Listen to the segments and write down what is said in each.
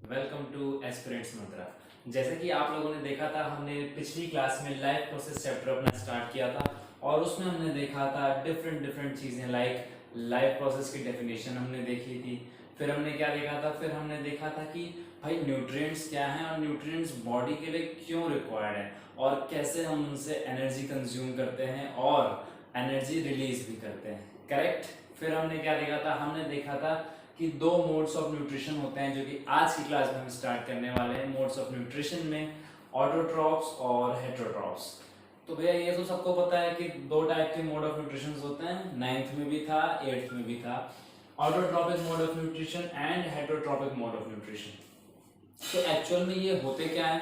Welcome two aspirants मंत्रा। जैसे कि आप लोगों ने देखा था, हमने पिछली क्लास में लाइफ प्रोसेस चैप्टर अपना स्टार्ट किया था और उसमें हमने देखा था डिफरेंट डिफरेंट चीज़ें लाइक लाइफ प्रोसेस की डेफिनेशन हमने देखी थी। फिर हमने क्या देखा था, फिर हमने देखा था कि भाई न्यूट्रिएंट्स क्या हैं और न्यूट्रिएंट्स बॉडी के लिए क्यों रिक्वायर्ड है और कैसे हम उनसे एनर्जी कंज्यूम करते हैं और एनर्जी रिलीज भी करते हैं। करेक्ट। फिर हमने क्या देखा था, हमने देखा था कि दो मोड्स ऑफ न्यूट्रिशन होते हैं जो कि आज की क्लास में हम स्टार्ट करने वाले हैं। मोड्स ऑफ न्यूट्रिशन में ऑटोट्रॉप्स और हेटेरोट्रॉप्स। तो भैया ये तो सबको पता है कि दो टाइप के मोड ऑफ न्यूट्रिशन होते हैं, 9th में भी था 8th में भी था, autotrophic mode of nutrition and heterotrophic mode of nutrition. तो एक्चुअल में ये होते क्या है,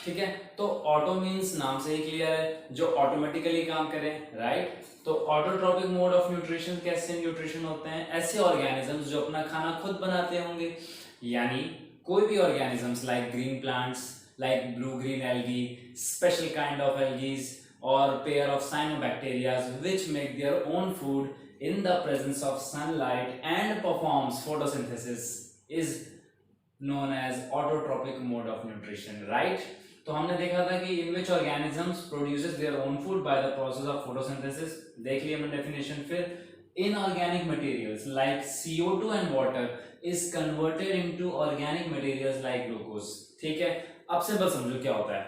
ठीक है। तो ऑटो मीन्स नाम से ही क्लियर है, जो ऑटोमेटिकली काम करे, राइट। तो ऑटोट्रॉपिक मोड ऑफ न्यूट्रिशन कैसे न्यूट्रिशन होते हैं, ऐसे ऑर्गेनिजम्स जो अपना खाना खुद बनाते होंगे, यानी कोई भी organisms like green plants, like blue green algae, special kind of algaes और pair of cyanobacterias which make their own food in the presence of sunlight and performs photosynthesis is known as autotrophic mode of nutrition, right? तो हमने देखा था कि in which organisms produces their own food by the process of photosynthesis। देख लिया हमने definition। फिर inorganic materials like CO2 and water is converted into organic materials like glucose। ठीक है। अब से बस समझो क्या होता है।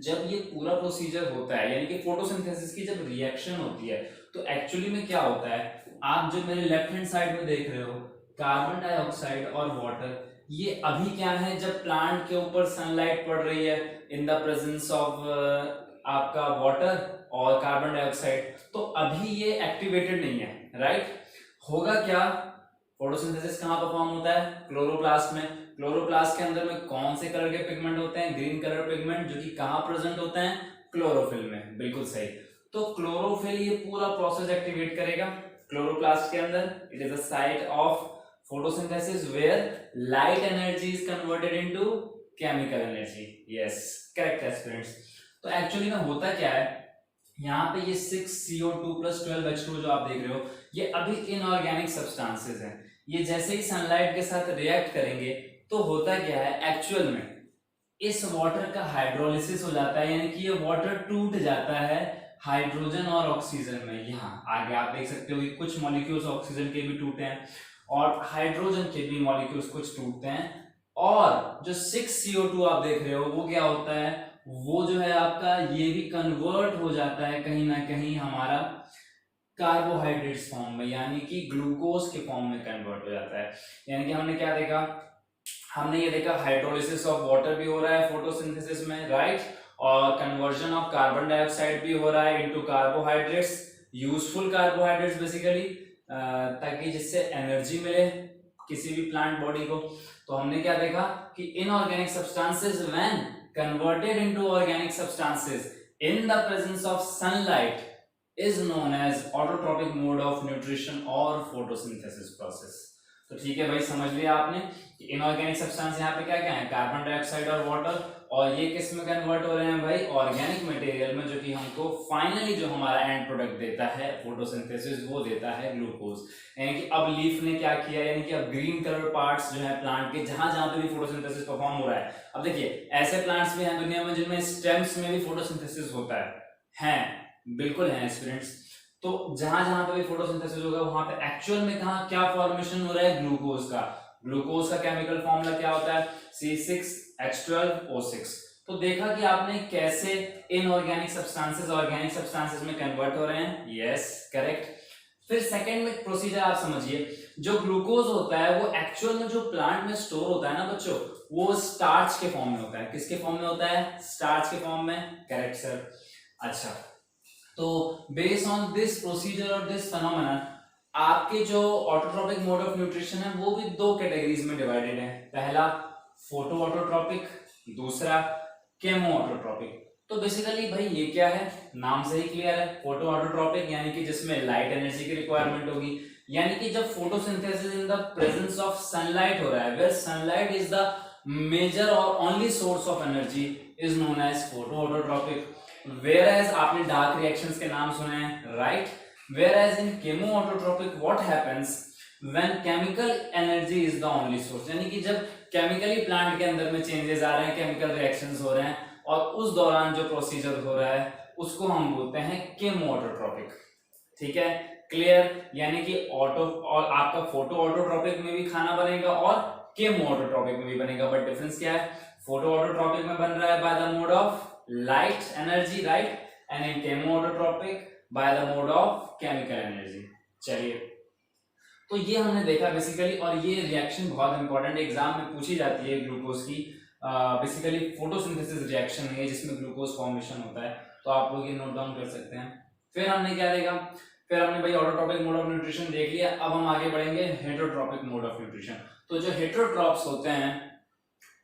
जब ये पूरा प्रोसीजर होता है, यानी कि फोटोसिंथेसिस की जब रिएक्शन होती है, तो एक्चुअली में क्या होता है, आप जो मेरे लेफ्ट हैंड साइड में देख रहे हो कार्बन डाइऑक्साइड और वाटर, ये अभी क्या है, जब प्लांट के ऊपर सनलाइट पड़ रही है इन द प्रेजेंस ऑफ आपका वाटर और कार्बन डाइऑक्साइड, तो अभी ये एक्टिवेटेड नहीं है, राइट। होगा क्या, फोटोसिंथेसिस कहाँ परफॉर्म होता है, क्लोरोप्लास्ट में। क्लोरोप्लास्ट के अंदर में कौन से कलर के पिगमेंट होते हैं, ग्रीन कलर पिगमेंट, जो कि कहाँ प्रेजेंट होते हैं, क्लोरोफिल में। बिल्कुल सही। तो क्लोरोफिल ये पूरा प्रोसेस एक्टिवेट करेगा क्लोरोप्लास्ट के अंदर। It is a site of photosynthesis where light energy is converted into chemical energy। yes, correct aspirants। तो एक्चुअली में होता क्या है, यहाँ पे ये 6CO2 + 12H2 जो आप देख रहे हो, ये अभी इनऑर्गेनिक सब्सटेंसेस हैं। ये जैसे ही सनलाइट के साथ रिएक्ट करेंगे तो होता क्या है, एक्चुअल में इस वाटर का हाइड्रोलिसिस हो जाता है, यानी कि ये वाटर टूट जाता है हाइड्रोजन और ऑक्सीजन में। यहाँ आगे आप देख सकते हो कि कुछ मॉलिक्यूल्स ऑक्सीजन के भी टूटे हैं और हाइड्रोजन के भी मॉलिक्यूल्स कुछ टूटते हैं, और जो 6CO2 आप देख रहे हो वो क्या होता है, वो जो है आपका ये भी कन्वर्ट हो जाता है कहीं ना कहीं हमारा कार्बोहाइड्रेट्स फॉर्म में, यानी कि ग्लूकोज के फॉर्म में कन्वर्ट हो जाता है। यानी कि हमने क्या देखा, हमने ये देखा हाइड्रोलिसिस ऑफ वाटर भी हो रहा है फोटोसिंथेसिस में, राइट, और कन्वर्जन ऑफ कार्बन डाइऑक्साइड भी हो रहा है into carbohydrates, useful carbohydrates basically, ताकि जिससे एनर्जी मिले किसी भी प्लांट बॉडी को। तो हमने क्या देखा कि inorganic substances when converted into organic substances in the presence of sunlight is known as autotrophic mode of nutrition और फोटोसिंथेसिस प्रोसेस। तो ठीक है भाई, समझ लिया आपने कि इनऑर्गेनिक सब्सटेंस यहाँ पे क्या क्या है, कार्बन डाइऑक्साइड और वाटर, और ये किस में कन्वर्ट हो रहे हैं भाई, ऑर्गेनिक मटेरियल में, जो कि हमको फाइनली जो हमारा एंड प्रोडक्ट देता है फोटोसिंथेसिस, वो देता है ग्लूकोज। यानी कि अब लीफ ने क्या किया, यानी कि अब ग्रीन कलर पार्ट्स जो है प्लांट के, जहां जहां पे भी फोटोसिंथेसिस परफॉर्म हो रहा है, अब देखिए ऐसे प्लांट्स भी हैं दुनिया में जिनमें स्टेम्स में भी फोटोसिंथेसिस होता है, बिल्कुल है स्टूडेंट्स। तो जहां जहां पे भी फोटोसिंथेसिस होगा वहां पे एक्चुअल में कहां क्या फॉर्मेशन हो रहा है, ग्लूकोज का। ग्लूकोज का केमिकल फॉर्मूला क्या होता है, C6H12O6। तो देखा कि आपने कैसे इनऑर्गेनिक सब्सटेंसेस ऑर्गेनिक सब्सटेंसेस में कन्वर्ट हो रहे हैं, यस करेक्ट। फिर सेकंड में प्रोसीजर आप समझिए, जो ग्लूकोज होता है वो एक्चुअल में जो प्लांट में स्टोर होता है ना बच्चों, वो स्टार्च के फॉर्म में होता है। किसके फॉर्म में होता है, स्टार्च के फॉर्म में, करेक्ट सर। अच्छा, तो बेस्ड ऑन दिस प्रोसीजर और दिस फेनोमेनन, आपके जो ऑटोट्रॉपिक मोड ऑफ न्यूट्रिशन है वो भी दो कैटेगरीज में डिवाइडेड है। पहला फोटो ऑटोट्रॉपिक, दूसरा केमो ऑटोट्रॉपिक। तो बेसिकली भाई ये क्या है, नाम से ही क्लियर है, फोटो ऑटोट्रॉपिक यानी कि जिसमें लाइट एनर्जी की रिक्वायरमेंट होगी, यानी कि जब photosynthesis in the presence of sunlight हो रहा है, where sunlight is the major और only source of energy, is known as photoautotrophic. Whereas आपने डार्क रिएक्शंस के नाम सुने हैं, right. Whereas in chemoautotropic what happens, when chemical energy is the only source, यानी कि जब केमिकली प्लांट के अंदर में चेंजेस आ रहे हैं, केमिकल रिएक्शंस हो रहे हैं और उस दौरान जो प्रोसीजर हो रहा है उसको हम बोलते हैं केमोऑटोट्रोपिक। ठीक है, क्लियर। यानी कि ऑटो और आपका फोटो ऑटोट्रोपिक में भी खाना बनेगा और केमोऑटोट्रोपिक में भी बनेगा, बट डिफरेंस क्या है? फोटो ऑटोट्रोपिक में बन रहा है by the mode of light energy, right, and in chemoautotrophic by the mode of chemical energy. चलिए, तो ये हमने देखा बेसिकली, और ये रिएक्शन बहुत इंपॉर्टेंट एग्जाम में पूछी जाती है ग्लूकोज की। बेसिकली फोटोसिंथेसिस रिएक्शन है जिसमें ग्लूकोज फॉर्मेशन होता है, तो आप लोग ये नोट डाउन कर सकते हैं। फिर हमने क्या देखा? फिर हमने भाई ऑटोट्रोपिक मोड ऑफ न्यूट्रिशन देख लिया। अब हम आगे बढ़ेंगे हेटरोट्रोपिक मोड ऑफ न्यूट्रिशन। तो जो हेटरोट्रॉप्स होते हैं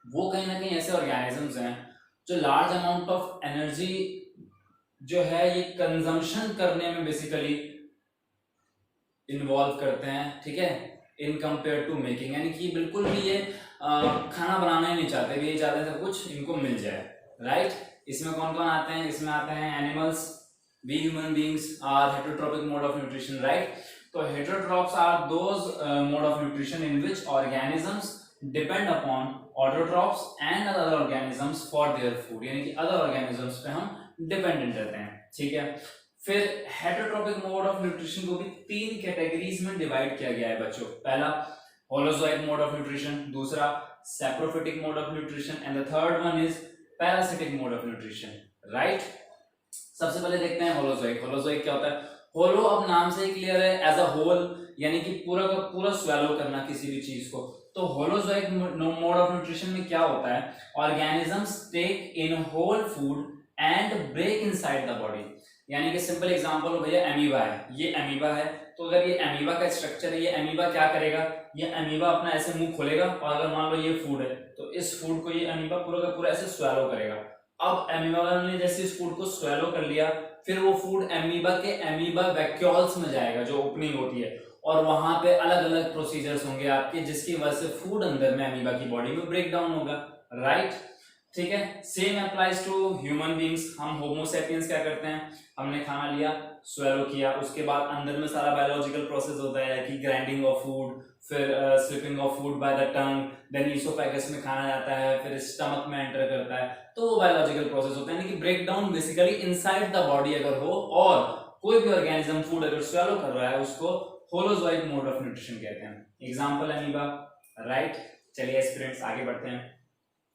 वो कहीं ना कहीं ऐसे ऑर्गेनिजम्स हैं जो लार्ज अमाउंट ऑफ एनर्जी जो है ये कंजम्पशन करने में बेसिकली इन्वॉल्व करते हैं। ठीक है, इन कंपेयर टू मेकिंग, यानी कि बिल्कुल भी ये खाना बनाना ही नहीं चाहते, ये चाहते हैं सब कुछ इनको मिल जाए, राइट। इसमें कौन कौन आते हैं? इसमें आते हैं animals, we human beings are heterotrophic mode of nutrition, right. तो heterotrophs are those mode of nutrition in which organisms depend upon autotrophs and other organisms for their food, यानी कि अदर ऑर्गेनिजम्स पे हम डिपेंडेंट रहते हैं। ठीक है, फिर हेटरोट्रोपिक मोड ऑफ न्यूट्रिशन को भी 3 कैटेगरीज में डिवाइड किया गया है बच्चों। पहला होलोजोइक मोड ऑफ न्यूट्रिशन, दूसरा saprophytic mode of nutrition, and the third one is parasitic mode of nutrition, right. सबसे पहले देखते हैं होलोजोइक। होलोजोइक क्या होता है? होलो अब नाम से ही क्लियर है, एज अ होल, यानी कि पूरा का पूरा स्वेलो करना किसी भी चीज को। तो होलोजोइक मोड ऑफ न्यूट्रिशन में क्या होता है? Organisms take in whole food and break inside the body, यानी कि सिंपल एग्जांपल हो भैया एमीबा है, ये एमीबा है, तो अगर ये एमीबा का स्ट्रक्चर है, ये एमीबा क्या करेगा? ये एमीबा अपना ऐसे मुंह खोलेगा और अगर मान लो ये फूड है तो इस फूड को ये एमीबा पूरा का पूरा ऐसे स्वेलो करेगा। अब एमीबा ने जैसे इस फूड को स्वेलो कर लिया, फिर वो फूड एमीबा के एमीबा वैक्यूल्स में जाएगा, जो ओपनिंग होती है, और वहां पे अलग अलग प्रोसीजर्स होंगे आपके, जिसकी वजह से फूड अंदर में एमीबा की बॉडी में ब्रेक डाउन होगा, राइट। ठीक है, same applies to human beings. हम होमो सैपियंस क्या करते हैं? हमने खाना लिया, स्वेलो किया, उसके बाद अंदर में सारा बायोलॉजिकल प्रोसेस होता है कि ग्राइंडिंग ऑफ फूड, फिर slipping of food by the tongue, then oesophagus में खाना जाता है, फिर स्टमक में एंटर करता है, तो वो बायोलॉजिकल प्रोसेस होता है, यानी कि break down basically inside the body अगर हो, और कोई भी ऑर्गेनिज्म फूड अगर स्वेलो कर रहा है उसको होलोजोइक मोड ऑफ न्यूट्रिशन कहते हैं। Example amoeba, right. चलिए स्टूडेंट्स आगे बढ़ते हैं।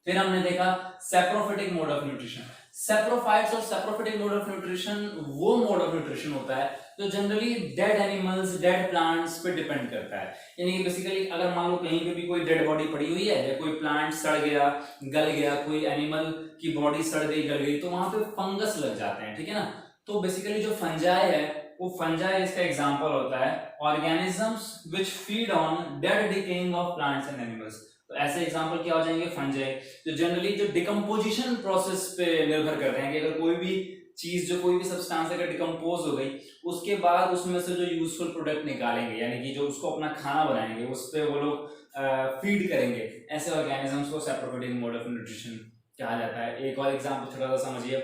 फिर हमने देखा saprophytic mode of nutrition. Saprophytes और सैप्रोफिटिक मोड ऑफ न्यूट्रिशन वो मोड ऑफ न्यूट्रिशन होता है जो generally dead animals, dead plants पे डिपेंड करता है, यानी कि बेसिकली अगर मान लो कहीं पे भी कोई डेड बॉडी पड़ी हुई है, या कोई प्लांट सड़ गया, गल गया, कोई एनिमल की बॉडी सड़ गई, गल गई, तो वहां पे फंगस लग जाते हैं, ठीक है ना। तो बेसिकली जो फंजाई है, वो फंजाई इसका एग्जांपल होता है organisms which feed on dead decaying of plants and animals. तो ऐसे एग्जांपल क्या हो जाएंगे? फंजाई, जो जनरली जो डिकम्पोजिशन प्रोसेस पे निर्भर करते हैं, कि अगर कोई भी चीज, जो कोई भी सब्सटेंस अगर डिकम्पोज हो गई, उसके बाद उसमें से जो यूजफुल प्रोडक्ट निकालेंगे, यानी कि जो उसको अपना खाना बनाएंगे, उस पे वो लोग फीड करेंगे, ऐसे ऑर्गेनिजम्स को सैप्रोफिटिक मोड ऑफ न्यूट्रिशन कहा जाता है। एक और एग्जांपल थोड़ा सा समझिए,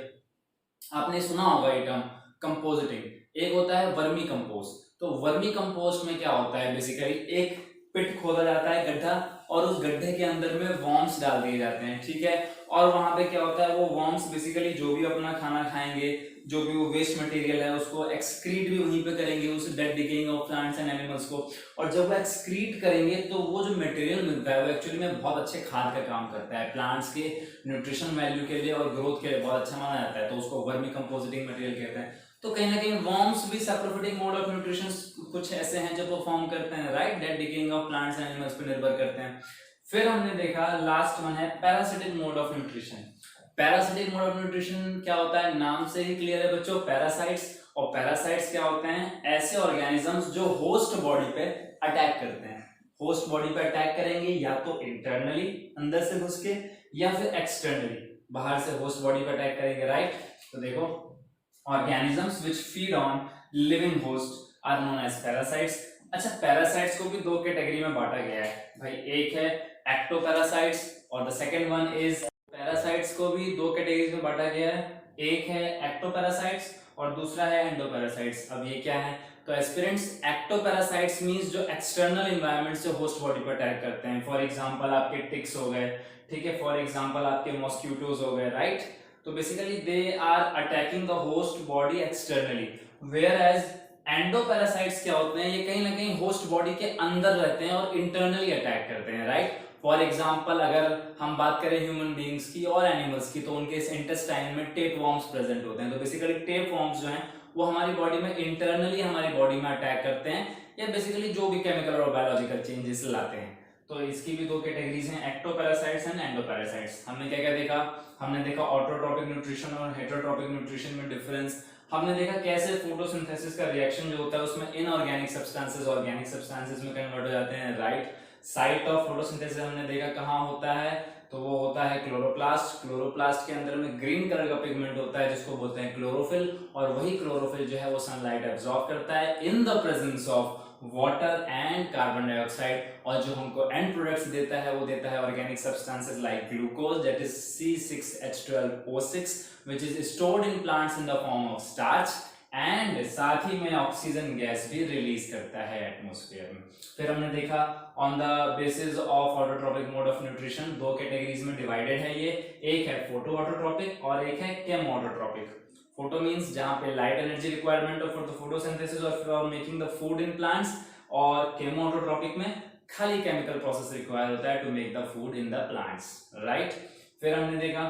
आपने सुना होगा ये टर्म कंपोजिटिंग। एक होता है वर्मी कंपोस्ट। तो वर्मी कंपोस्ट में क्या होता है? बेसिकली एक पिट खोदा जाता है, गड्ढा, और उस गड्ढे के अंदर में वॉर्म्स डाल दिए जाते हैं, ठीक है। और वहां पे क्या होता है? वो वॉर्म्स बेसिकली जो भी अपना खाना खाएंगे, जो भी वो वेस्ट मटेरियल है, उसको एक्सक्रीट भी वहीं पे करेंगे, उस dead decaying of plants and animals को। और जब वो एक्सक्रीट करेंगे तो वो जो मटेरियल मिलता है वो एक्चुअली में बहुत अच्छे खाद का काम करता है, प्लांट्स के न्यूट्रिशन वैल्यू के लिए और ग्रोथ के लिए बहुत अच्छा माना जाता है, तो उसको वर्मी कंपोजिटिंग मटेरियल कहते हैं। तो कहीं ना कहीं वॉर्म्स भी सैप्रोफिटिक मोड ऑफ न्यूट्रिशन कुछ ऐसे हैं जो परफॉर्म करते हैं, right, dead decaying of plants and animals पर निर्भर करते हैं। फिर हमने देखा लास्ट वन है parasitic mode of nutrition. Parasitic mode of nutrition क्या होता है? नाम से ही क्लियर है बच्चों, पैरासाइट्स। और पैरासाइट्स क्या होते हैं? ऐसे ऑर्गेनिजम्स जो होस्ट बॉडी पे अटैक करते हैं। होस्ट बॉडी पे अटैक करेंगे या तो इंटरनली अंदर से घुस के, या फिर एक्सटर्नली बाहर से होस्ट बॉडी पे अटैक करेंगे, राइट। तो देखो, organisms which feed on living host are known as parasites। अच्छा, पैरासाइट्स को भी दो कैटेगरी में बांटा गया है भाई, एक है एक्टोपैरासाइट्स और the second one is, parasites को भी दो कैटेगरी में बांटा गया है, एक है एक्टोपैरासाइट्स और दूसरा है एंडोपैरासाइट्स। अब ये क्या है? तो एस्पिरेंट्स एक्टोपैरासाइट्स मींस जो एक्सटर्नल एनवायरनमेंट से होस्ट बॉडी पर अटैक करते हैं। फॉर एग्जांपल आपके टिक्स हो गए, ठीक है, फॉर एग्जांपल आपके मॉस्किटोज हो गए, राइट। तो basically they are attacking the host body externally, whereas endoparasites क्या होते हैं, ये कहीं ना कहीं होस्ट बॉडी के अंदर रहते हैं और इंटरनली अटैक करते हैं, राइट। फॉर एग्जाम्पल अगर हम बात करें ह्यूमन बींग्स की और एनिमल्स की, तो उनके इस इंटेस्टाइन में टेप वॉर्म्स प्रेजेंट होते हैं। तो बेसिकली टेप वॉर्म्स जो हैं वो हमारी बॉडी में इंटरनली हमारी बॉडी में अटैक करते हैं, या बेसिकली जो भी केमिकल और बायोलॉजिकल चेंजेस लाते हैं। तो इसकी भी दो कैटेगरीज हैं, एक्टोपैरासाइट्स एंड एंडोपैरासाइट्स। हमने क्या क्या देखा, हमने देखा ऑटोट्रोपिक न्यूट्रिशन और हेटेरोट्रोपिक न्यूट्रिशन में डिफरेंस। हमने देखा कैसे फोटोसिंथेसिस का रिएक्शन जो होता है उसमें इनऑर्गेनिक सब्सटेंसेस ऑर्गेनिक सब्सटेंसेस में कन्वर्ट हो जाते हैं, राइट। साइट ऑफ फोटोसिंथेसिस हमने देखा कहाँ होता है, तो वो होता है क्लोरोप्लास्ट। क्लोरोप्लास्ट के अंदर में ग्रीन कलर का पिगमेंट होता है जिसको बोलते हैं क्लोरोफिल, और वही क्लोरोफिल जो है वो सनलाइट एब्जॉर्ब करता है इन the presence of water and carbon dioxide, और जो हमको एंड प्रोडक्ट्स देता है वो देता है organic substances like glucose, that is C6H12O6 which is stored in plants in the form of starch, and साथ ही में ऑक्सीजन गैस भी रिलीज करता है एटमॉस्फेयर में। फिर हमने देखा on the basis of autotrophic mode of nutrition दो कैटेगरीज में डिवाइडेड है ये, एक है फोटो ऑटोट्रोपिक और एक है केम ऑटोट्रोपिक। फोटो मींस जहां पे light energy requirement for the photosynthesis और for making the food in plants, और केम ऑटोट्रोपिक में खाली केमिकल प्रोसेस रिक्वायर होता है to make the food in the plants, right. फिर हमने देखा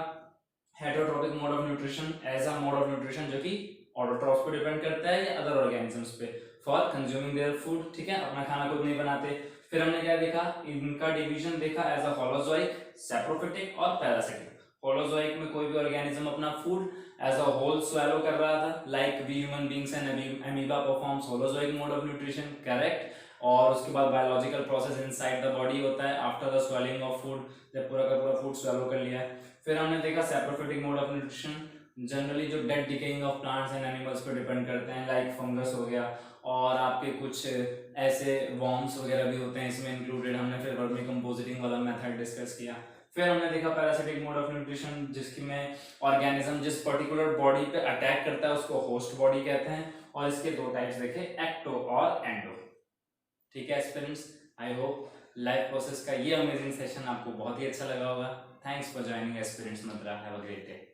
heterotrophic mode of nutrition as a mode of nutrition जो कि ऑटोट्रॉप्स पे डिपेंड करता है या अदर ऑर्गेनिजम्स पे फॉर कंज्यूमिंग देयर फूड, ठीक है, अपना खाना खुद नहीं बनाते। फिर हमने क्या देखा, इनका डिवीजन देखा एज अ होलोजोइक, सैप्रोफिटिक और पैरासिटिक। होलोजोइक में कोई भी ऑर्गेनिज्म अपना food as a whole swallow कर रहा था, like we human beings and amoeba performs holozoic mode of nutrition, correct. और उसके बाद biological process inside the body होता है after the swelling of food, जब पूरा का पूरा फूड स्वेलो कर लिया है। फिर हमने देखा saprophytic mode of nutrition, generally जो dead decaying of plants and animals पे डिपेंड करते हैं, लाइक फंगस हो गया, और आपके कुछ ऐसे वॉर्म्स वगैरह भी होते हैं इसमें इंक्लूडेड। हमने फिर वर्मी कंपोजिटिंग वाला मेथड डिस्कस किया। फिर हमने देखा पैरासिटिक मोड ऑफ न्यूट्रिशन, जिसकी में ऑर्गेनिज्म जिस पर्टिकुलर बॉडी पे अटैक करता है उसको होस्ट बॉडी कहते हैं, और इसके दो टाइप्स देखे, एक्टो और एंडो, ठीक है aspirants. I hope life process का ये अमेजिंग सेशन आपको बहुत ही अच्छा लगा होगा। Thanks for joining aspirants Mantra, have a great day.